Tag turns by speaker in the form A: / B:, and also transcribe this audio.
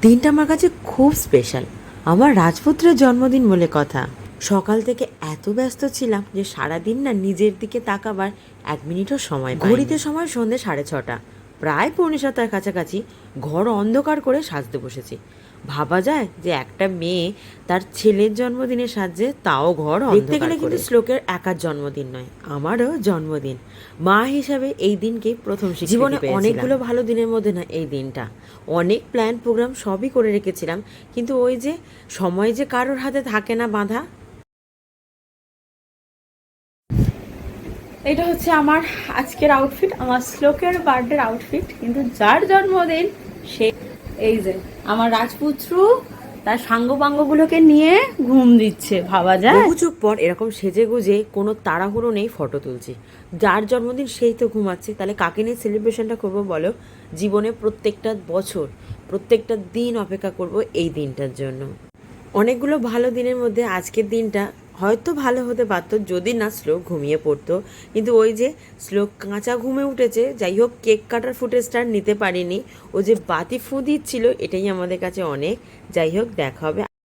A: দিনটা আমার কাছে খুব স্পেশাল। আমার রাজপুত্রের জন্মদিন বলে কথা। সকাল থেকে এত ব্যস্ত ছিলাম যে সারাদিন না নিজের দিকে তাকাবার 1 মিনিটও সময় পাইনি। ঘড়িতে সময় সন্ধ্যে 6:30, প্রায় 6:45 কাছাকাছি। ঘর অন্ধকার করে সাজতে বসেছি। ভাবা যায় যে একটা মেয়ে তার ছেলের জন্মদিনে সাজছে, তাও ঘর দেখতে গেলে কিন্তু শ্লোকের একার জন্মদিন নয়, আমারও জন্মদিন। মা হিসাবে এই দিনকে প্রথম জীবনে অনেকগুলো ভালো দিনের মধ্যে না এই দিনটা। অনেক প্ল্যান প্রোগ্রাম সবই করে রেখেছিলাম, কিন্তু ওই যে সময় যে কারোর হাতে থাকে না বাঁধা।
B: এটা হচ্ছে আমার আজকের আউটফিট, আমার শ্লোকের বার্থডের আউটফিট। কিন্তু যার জন্মদিন সে এই যে আমার রাজপুত্র তার সাঙ্গপাঙ্গগুলোকে নিয়ে ঘুম দিচ্ছে, ভাবা যায়।
A: বহু যুগ পর এরকম সেজে গুজে কোনো তাড়াহুড়ো নেই, ফটো তুলছি। যার জন্মদিন সেই তো ঘুমাচ্ছে, তাহলে কাকে নিয়ে সেলিব্রেশনটা করবো বলো? জীবনে প্রত্যেকটা বছর, প্রত্যেকটা দিন অপেক্ষা করব এই দিনটার জন্য। অনেকগুলো ভালো দিনের মধ্যে আজকের দিনটা হয়তো ভালো হতে পারতো যদি না শ্লোক ঘুমিয়ে পড়তো। কিন্তু ওই যে শ্লোক কাঁচা ঘুমে উঠেছে, যাই হোক কেক কাটার ফুটেজটা নিতে পারিনি। ও যে বাতি ফু দিচ্ছিল এটাই আমাদের কাছে অনেক। যাই হোক, দেখা হবে।